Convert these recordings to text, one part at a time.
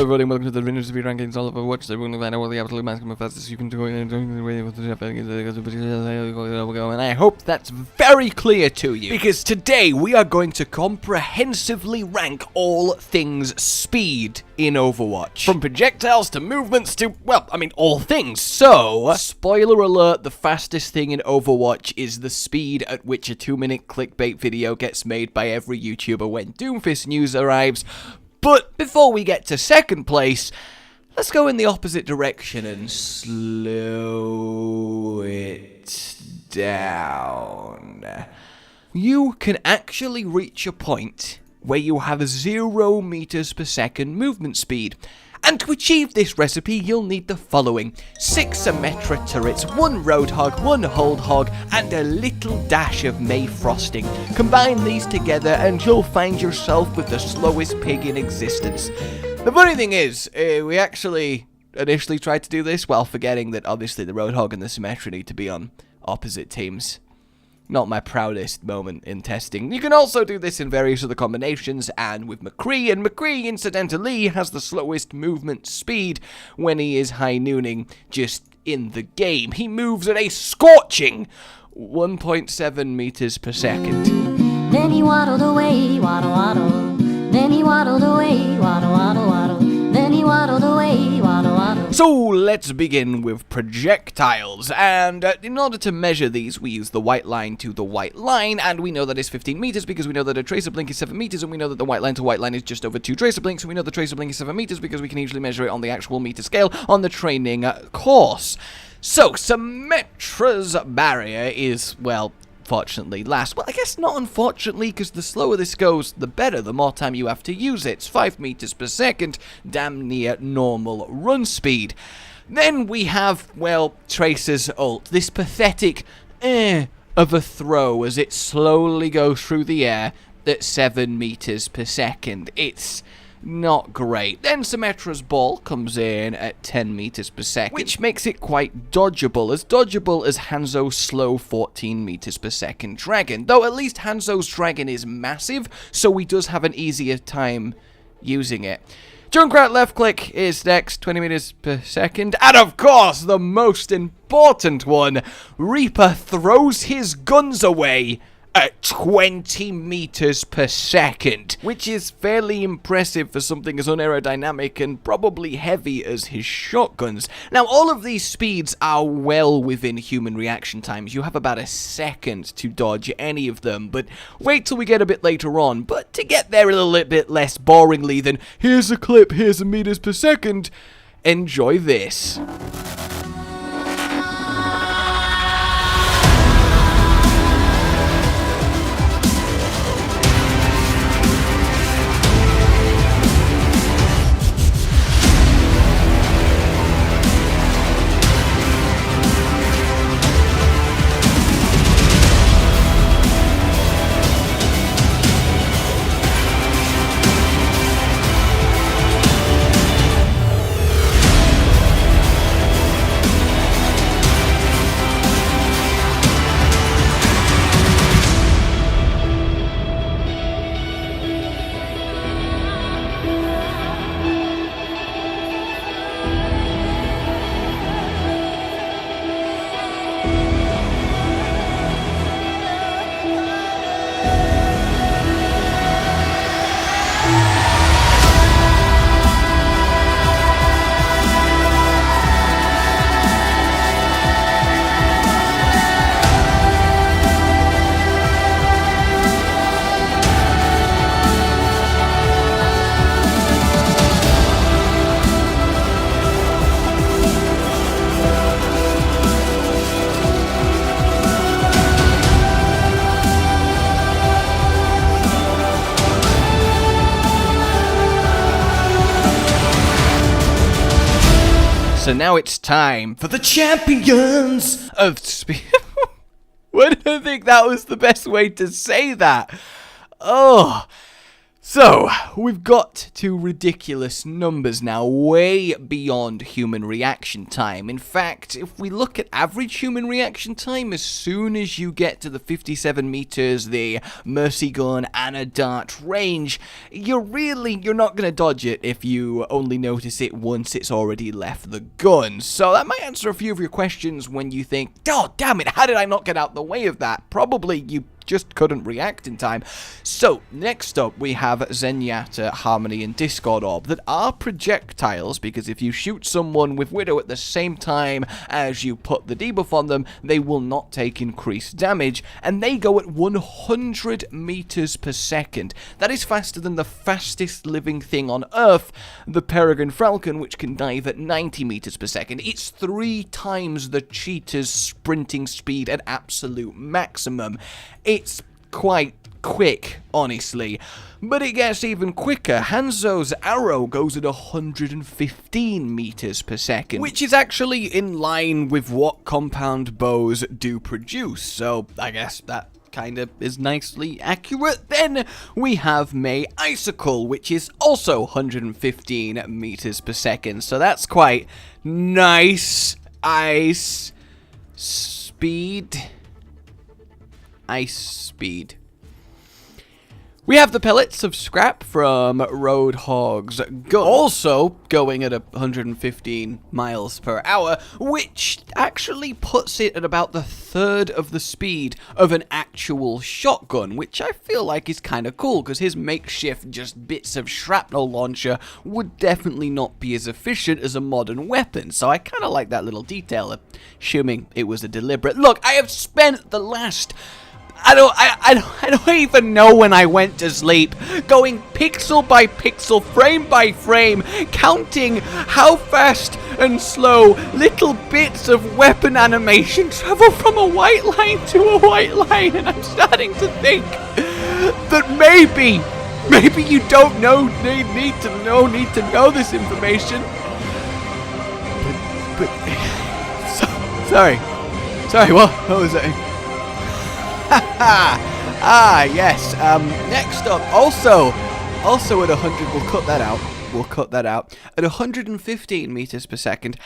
everybody, welcome to the winners speed rankings all of Overwatch. So we're going to find out what the absolute maximum fastest you can do. And I hope that's very clear to you, because today we are going to comprehensively rank all things speed in Overwatch. From projectiles to movements to, well, I mean, all things. So, spoiler alert, the fastest thing in Overwatch is the speed at which a 2-minute clickbait video gets made by every YouTuber when Doomfist news arrives. But before we get to second place, let's go in the opposite direction and slow it down. You can actually reach a point where you have 0 meters per second movement speed. And to achieve this recipe, you'll need the following: 6 Symmetra turrets, 1 Roadhog, 1 Hold Hog, and a little dash of May frosting. Combine these together and you'll find yourself with the slowest pig in existence. The funny thing is, we actually initially tried to do this while forgetting that obviously the Roadhog and the Symmetra need to be on opposite teams. Not my proudest moment in testing. You can also do this in various other combinations, and with McCree, and McCree, incidentally, has the slowest movement speed when he is high nooning just in the game. He moves at a scorching 1.7 meters per second. Then he waddled away, waddle, waddle. Then he waddled away, waddle, waddle, waddle. Then he waddled away, waddle, waddle. So let's begin with projectiles, and in order to measure these, we use the white line to the white line, and we know that it's 15 meters because we know that a tracer blink is 7 meters, and we know that the white line to white line is just over 2 tracer blinks, and we know the tracer blink is 7 meters because we can easily measure it on the actual meter scale on the training course. So, Symmetra's barrier is, well, fortunately last. Well, I guess not unfortunately, because the slower this goes, the better, the more time you have to use it. It's 5 meters per second, damn near normal run speed. Then we have, well, Tracer's ult. This pathetic of a throw as it slowly goes through the air at 7 meters per second. It's not great. Then Symmetra's ball comes in at 10 meters per second, which makes it quite dodgeable as Hanzo's slow 14 meters per second dragon. Though at least Hanzo's dragon is massive, so he does have an easier time using it. Junkrat left click is next, 20 meters per second. And of course, the most important one, Reaper throws his guns away at 20 meters per second, which is fairly impressive for something as unaerodynamic and probably heavy as his shotguns. Now, all of these speeds are well within human reaction times. You have about a second to dodge any of them, but wait till we get a bit later on. But to get there a little bit less boringly than, here's a clip, here's a meters per second, enjoy this. So now it's time for the champions of speed. Why did I think that was the best way to say that? Oh, So, we've got to ridiculous numbers now, way beyond human reaction time. In fact, if we look at average human reaction time, as soon as you get to the 57 meters, the mercy gun and a dart range, you're not going to dodge it if you only notice it once it's already left the gun. So that might answer a few of your questions when you think, oh, damn it, how did I not get out the way of that? Probably you just couldn't react in time. So, next up we have Zenyatta, Harmony, and Discord Orb that are projectiles, because if you shoot someone with Widow at the same time as you put the debuff on them, they will not take increased damage, and they go at 100 meters per second. That is faster than the fastest living thing on Earth, the Peregrine Falcon, which can dive at 90 meters per second. It's 3 times the cheetah's sprinting speed at absolute maximum. It's quite quick, honestly. But it gets even quicker. Hanzo's arrow goes at 115 meters per second, which is actually in line with what compound bows do produce, so I guess that kind of is nicely accurate. Then we have May Icicle, which is also 115 meters per second, so that's quite nice. Ice speed. We have the pellets of scrap from Roadhog's gun, also going at 115 miles per hour, which actually puts it at about the third of the speed of an actual shotgun, which I feel like is kind of cool, because his makeshift just bits of shrapnel launcher would definitely not be as efficient as a modern weapon, so I kind of like that little detail, assuming it was a deliberate. Look, I have spent the last... I don't even know when I went to sleep, going pixel by pixel, frame by frame, counting how fast and slow little bits of weapon animation travel from a white line to a white line, and I'm starting to think that maybe you don't need to know this information. Sorry, what was that? Yes. Next up, also at 100, we'll cut that out. At 115 meters per second,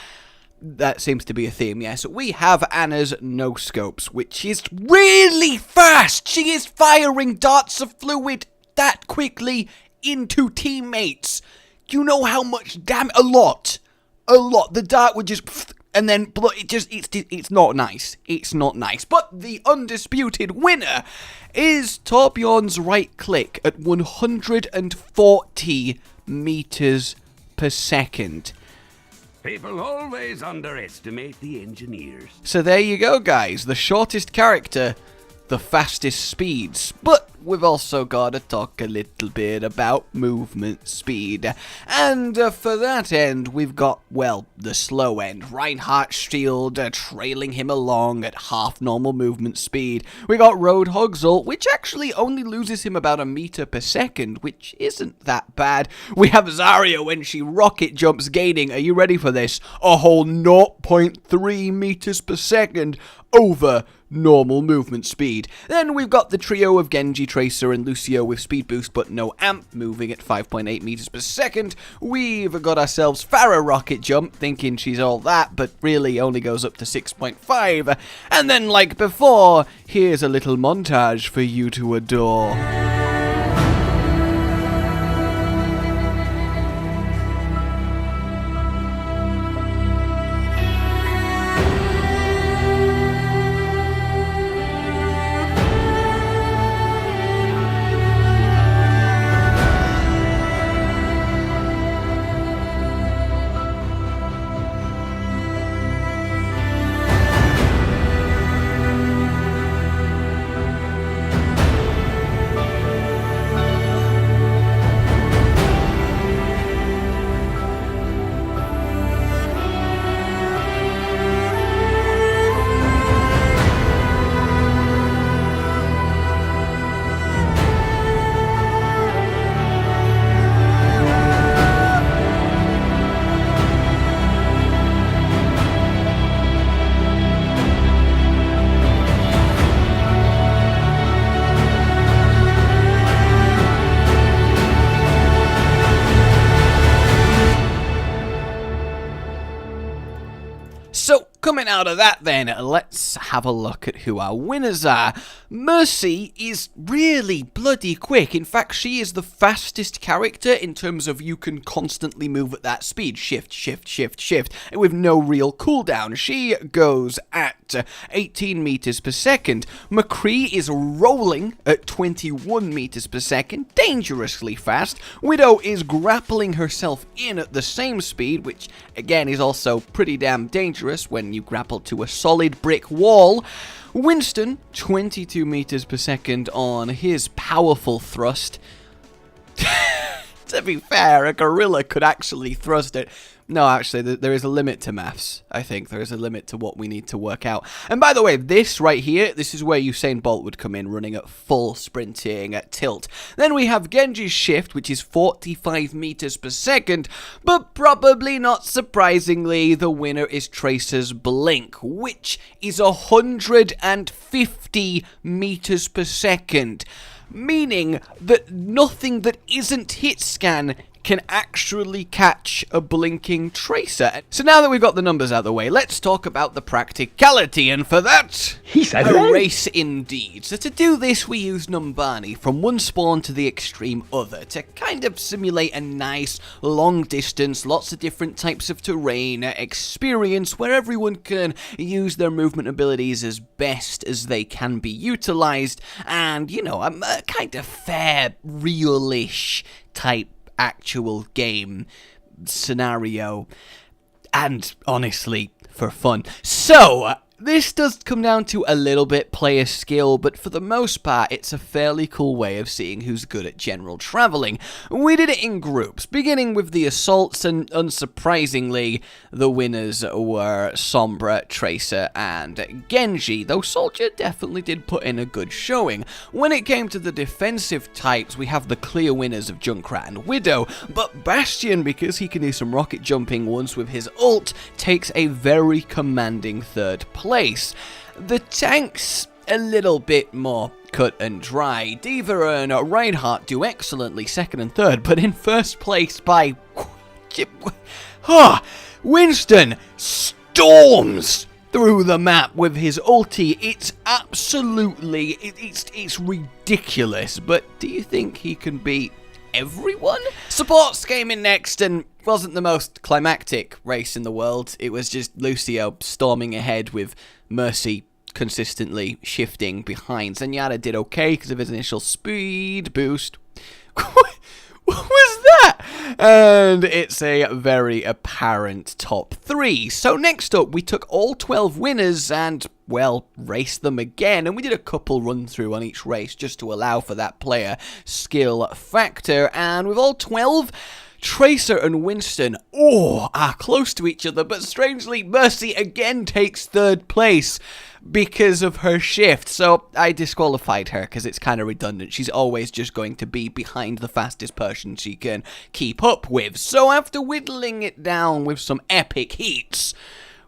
that seems to be a theme, yes. We have Anna's no-scopes, which is really fast. She is firing darts of fluid that quickly into teammates. You know how much damage? A lot. The dart would just... And then, it's not nice. It's not nice. But the undisputed winner is Torbjorn's right click at 140 meters per second. People always underestimate the engineers. So there you go, guys. The shortest character, the fastest speeds. But we've also got to talk a little bit about movement speed. And for that end, we've got, well, the slow end. Reinhardt's shield trailing him along at half normal movement speed. We got Roadhog's ult, which actually only loses him about a meter per second, which isn't that bad. We have Zarya when she rocket jumps, gaining, are you ready for this? A whole 0.3 meters per second over normal movement speed. Then we've got the trio of Genji, Tracer, and Lucio with speed boost but no amp, moving at 5.8 meters per second. We've got ourselves Pharah rocket jump, thinking she's all that, but really only goes up to 6.5. And then, like before, here's a little montage for you to adore. So, coming out of that then, let's have a look at who our winners are. Mercy is really bloody quick. In fact, she is the fastest character in terms of you can constantly move at that speed. Shift, shift, shift, shift, with no real cooldown. She goes at 18 meters per second. McCree is rolling at 21 meters per second, dangerously fast. Widow is grappling herself in at the same speed, which again is also pretty damn dangerous when you grapple to a solid brick wall. Winston, 22 meters per second on his powerful thrust. To be fair, a gorilla could actually thrust it. No, actually, there is a limit to maths. I think there is a limit to what we need to work out. And by the way, this right here, this is where Usain Bolt would come in, running at full sprinting at tilt. Then we have Genji's shift, which is 45 meters per second, but probably not surprisingly, the winner is Tracer's blink, which is 150 meters per second. Meaning that nothing that isn't hit scan can actually catch a blinking Tracer. So now that we've got the numbers out of the way, let's talk about the practicality, and for that, a race indeed. So to do this, we use Numbani from one spawn to the extreme other to kind of simulate a nice long distance, lots of different types of terrain, experience where everyone can use their movement abilities as best as they can be utilized, and, you know, a kind of fair, real-ish type actual game scenario, and honestly, for fun. So, this does come down to a little bit player skill, but for the most part, it's a fairly cool way of seeing who's good at general traveling. We did it in groups, beginning with the assaults, and unsurprisingly, the winners were Sombra, Tracer, and Genji, though Soldier definitely did put in a good showing. When it came to the defensive types, we have the clear winners of Junkrat and Widow, but Bastion, because he can do some rocket jumping once with his ult, takes a very commanding third place. The tanks, a little bit more cut and dry. Diva and Reinhardt do excellently second and third, but in first place by... Winston storms through the map with his ulti. It's absolutely... It's ridiculous, but do you think he can beat everyone? Supports came in next and wasn't the most climactic race in the world. It was just Lucio storming ahead with Mercy consistently shifting behind. Zenyatta did okay because of his initial speed boost. What was that? And it's a very apparent top 3. So next up, we took all 12 winners and, well, raced them again. And we did a couple run through on each race just to allow for that player skill factor. And with all 12... Tracer and Winston, are close to each other, but strangely, Mercy again takes third place because of her shift. So I disqualified her because it's kind of redundant. She's always just going to be behind the fastest person she can keep up with. So after whittling it down with some epic heats,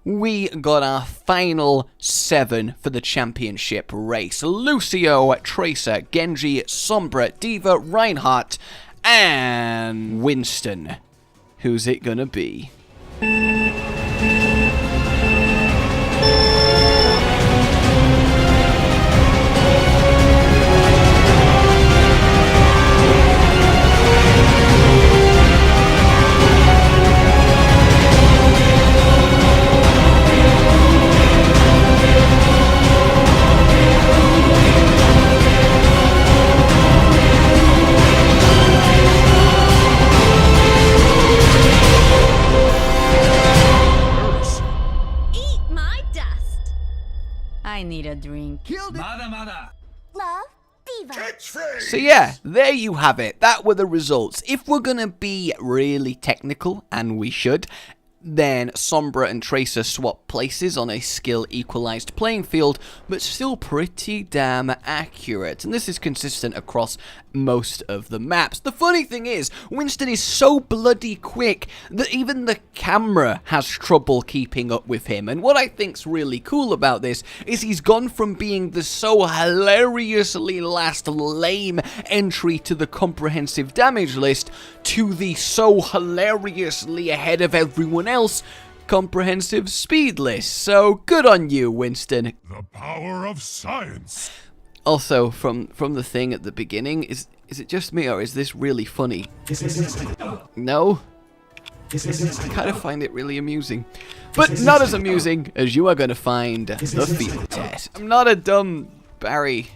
we got our final 7 for the championship race. Lucio, Tracer, Genji, Sombra, Diva, Reinhardt, and Winston. Who's it gonna be? I need a drink. Love, Diva. So yeah, there you have it. That were the results. If we're gonna be really technical, and we should, then Sombra and Tracer swap places on a skill equalized playing field, but still pretty damn accurate. And this is consistent across most of the maps. The funny thing is, Winston is so bloody quick that even the camera has trouble keeping up with him. And what I think's really cool about this is he's gone from being the so hilariously last lame entry to the comprehensive damage list to the so hilariously ahead of everyone else comprehensive speed list, so good on you, Winston. The power of science. Also, from the thing at the beginning, is it just me, or is this really funny? No? I kind of find it really amusing. But not as amusing as you are going to find the field test. I'm not a dumb Barry.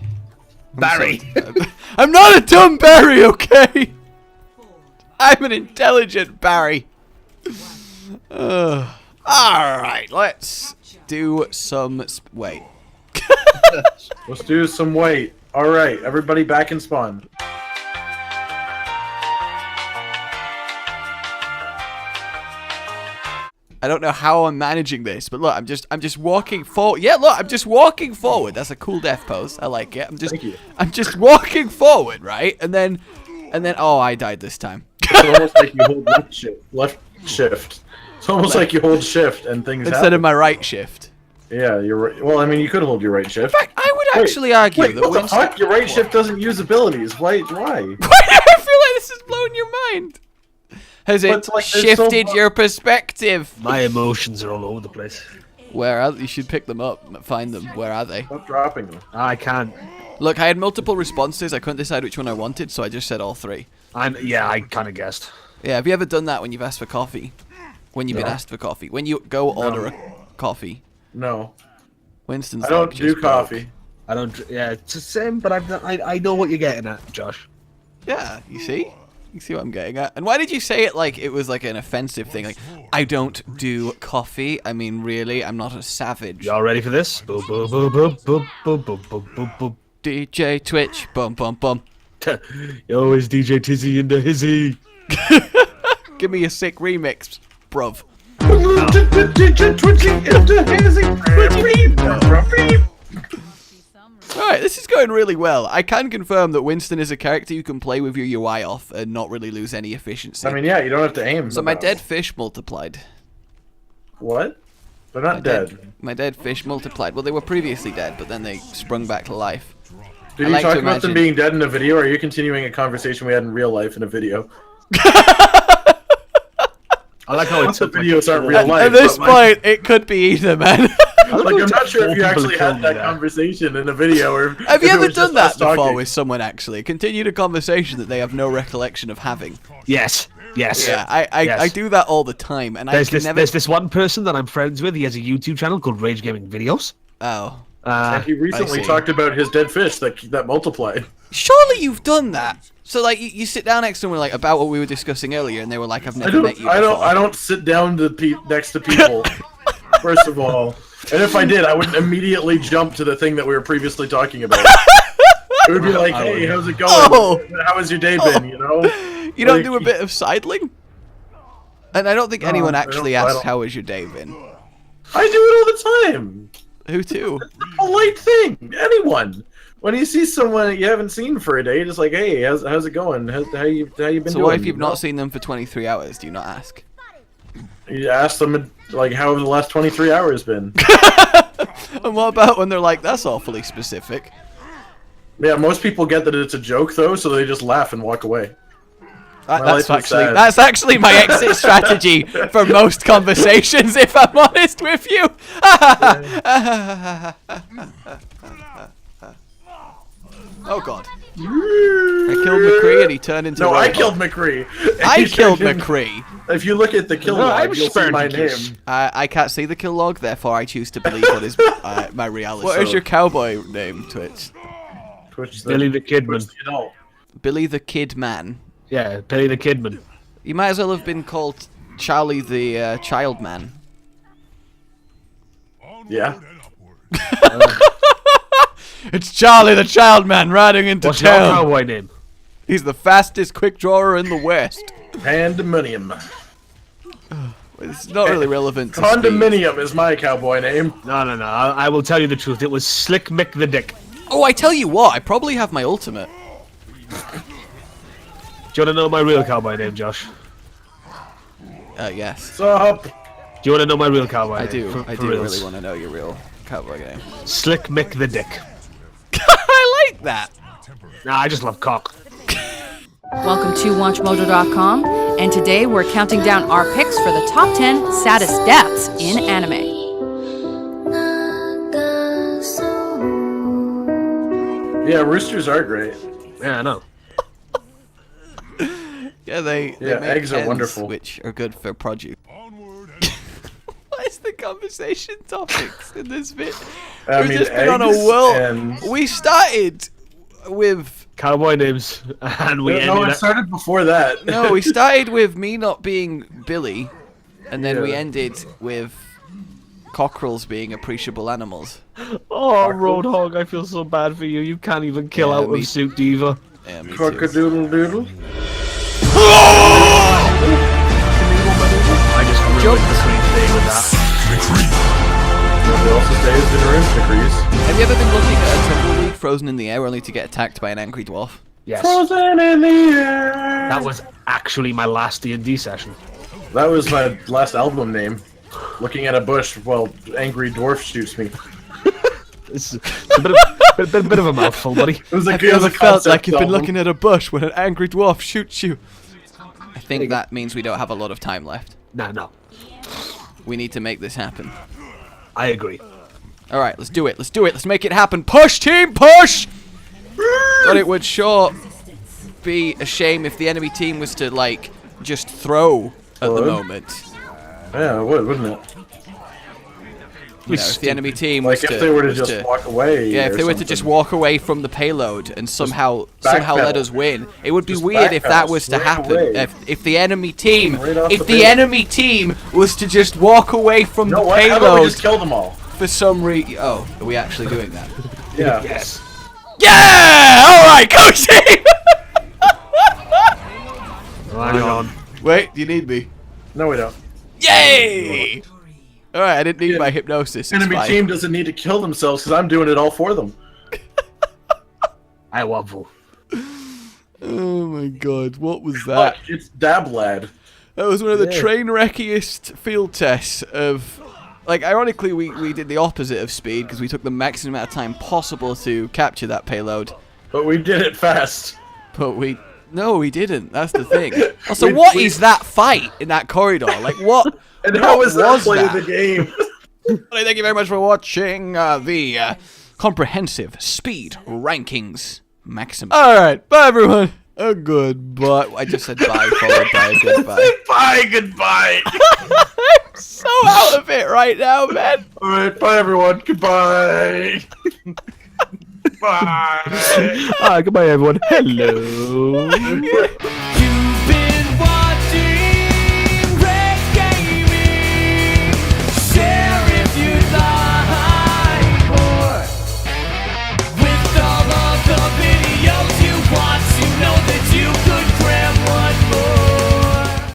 I'm not a dumb Barry, okay? I'm an intelligent Barry. Alright, let's do some... wait. Let's do some wait. Alright, everybody back in spawn. I don't know how I'm managing this, but look, I'm just walking forward. Yeah, look, I'm just walking forward. That's a cool death pose. I like it. I'm just walking forward, right? And then oh, I died this time. It's almost like you hold left shift. It's almost like you hold shift and things instead happen. of my right shift. Yeah, you're right. Well, I mean, you could hold your right shift. In fact, I would actually argue that what the fuck? Your right shift doesn't use abilities. Why? Why do I feel like this is blowing your mind? Has it shifted your perspective? My emotions are all over the place. Where are they? You should pick them up, find them. Where are they? Stop dropping them. I can't. Look, I had multiple responses. I couldn't decide which one I wanted, so I just said all three. Yeah, I kind of guessed. Yeah, have you ever done that when you've asked for coffee? When you've been asked for coffee? When you go order a coffee? No. Winston's I don't do coffee. I don't. Yeah, it's the same, but I know what you're getting at, Josh. Yeah, you see? You see what I'm getting at? And why did you say it like it was like an offensive thing? Like, I don't do coffee. I mean, really, I'm not a savage. Y'all ready for this? Boom, boom, boom, boom, boom, boom, boom, boom, boom, boom. DJ Twitch, bum, bum, bum. Yo, it's DJ Tizzy in the hizzy. Give me a sick remix, bruv. Alright, this is going really well. I can confirm that Winston is a character you can play with your UI off and not really lose any efficiency. I mean, yeah, you don't have to aim. So my dead fish multiplied. What? They're not dead. My dead fish multiplied. Well, they were previously dead, but then they sprung back to life. Did you talk about them being dead in a video, or are you continuing a conversation we had in real life in a video? I like how it's the videos aren't real life. At this point, it could be either, man. Like, I'm not sure if you actually had that conversation in a video, or have you ever done that before with someone? Actually, continued a conversation that they have no recollection of having. Yes. Yes. Yeah, I do that all the time, and there's this one person that I'm friends with. He has a YouTube channel called RageGamingVideos. Oh. And he recently talked about his dead fish that multiplied. Surely you've done that. So like you sit down next to someone like about what we were discussing earlier, and they were like, "I've never met you before." I don't sit down to next to people. First of all, and if I did, I would immediately jump to the thing that we were previously talking about. It would be like, "Hey, how's it going? Oh. How has your day been?" You know. You don't do a bit of sidling? And I don't think anyone actually asks, "How has your day been?" I do it all the time. Who to? It's a polite thing. Anyone. When you see someone you haven't seen for a day, just like, hey, how's it going? How you been doing? So what if you've not seen them for 23 hours? Do you not ask? You ask them, like, how have the last 23 hours been? And what about when they're like, that's awfully specific? Yeah, most people get that it's a joke, though, so they just laugh and walk away. That's actually my exit strategy for most conversations, if I'm honest with you. Oh god. I killed McCree and he turned into I killed McCree. I killed McCree. If you look at the kill log, you'll see my name. I can't see the kill log, therefore I choose to believe what is my reality. What is your cowboy name, Twitch? Billy the Kidman. Billy the Kid Man. Yeah, Billy the Kidman. You might as well have been called Charlie the Child Man. Yeah. It's Charlie the Child Man riding into What's town. What's your cowboy name? He's the fastest quick drawer in the West. Pandemonium. It's not really relevant to Condominium is my cowboy name. No. I will tell you the truth. It was Slick Mick the Dick. Oh, I tell you what. I probably have my ultimate. Do you want to know my real cowboy name, Josh? Yes. Sup? Do you want to know my real cowboy name? I do really want to know your real cowboy name. Slick Mick the Dick. I like that. Nah, I just love cock. Welcome to WatchMojo.com. and today we're counting down our picks for the top 10 saddest deaths in anime. Yeah, roosters are great. Yeah, I know. Yeah, they make eggs are hens, wonderful. which are good for produce. Onward and What is the conversation topics in this bit? I We've mean, just been on a eggs world. and- We started with Cowboy names, and we No, ended it started before that. no. We started with me not being Billy, and then we Yeah. ended with cockerels being appreciable animals. Oh, Roadhog, I feel so bad for you. You can't even kill Yeah, out me- of Suit Diva. Yeah, me too. Crocodile doodle. I just ruined the sweet day with that. It also stays in the room, decrease. Have you ever been looking at a tumbleweed frozen in the air only to get attacked by an angry dwarf? Yes. Frozen in the air. That was actually my last D&D session. That was my last album name. Looking at a bush while angry dwarf shoots me. It's a bit of a mouthful, buddy. It was a, Have you it was ever a felt concept like you've been album. looking at a bush when an angry dwarf shoots you? I think that means we don't have a lot of time left. No. We need to make this happen. I agree. Alright, let's do it. Let's do it. Let's make it happen. Push, team, push! But it would sure be a shame if the enemy team was to, like, just throw at the Would? moment. Yeah, it would, wouldn't it? You know, if the enemy team Like was if they were to was just walk away. Yeah, if or they were to something. just walk away from the payload and somehow backpedal. let us win, it would be Just weird if that backpedal was to straight happen. away. If the enemy team, Right off if the the payload. enemy team was to just walk away from You know the what? How about we payload just kill them all? for some reason. Oh, are we actually doing that? Yeah. Yes. Yeah! All right, go team. Hang on. Wait, do you need me? No, we don't. Yay! All right, I didn't need Yeah. my hypnosis. It's Enemy fine. team doesn't need to kill themselves because I'm doing it all for them. I waffle. Oh my god, what was that? Look, it's Dab Lad. That was one of the Yeah. train wreckiest field tests of... Like, ironically, we did the opposite of speed because we took the maximum amount of time possible to capture that payload. But we did it fast. But we... No, we didn't. That's the thing. Also, what is that fight in that corridor? Like, what... And how what was that was playing that? the game? Thank you very much for watching the comprehensive speed rankings maximum. Alright, bye everyone. Oh, goodbye. I just said bye followed by a goodbye. Bye, goodbye. I'm so out of it right now, man. Alright, bye everyone. Goodbye. Bye. Goodbye, everyone. Hello. You've been watching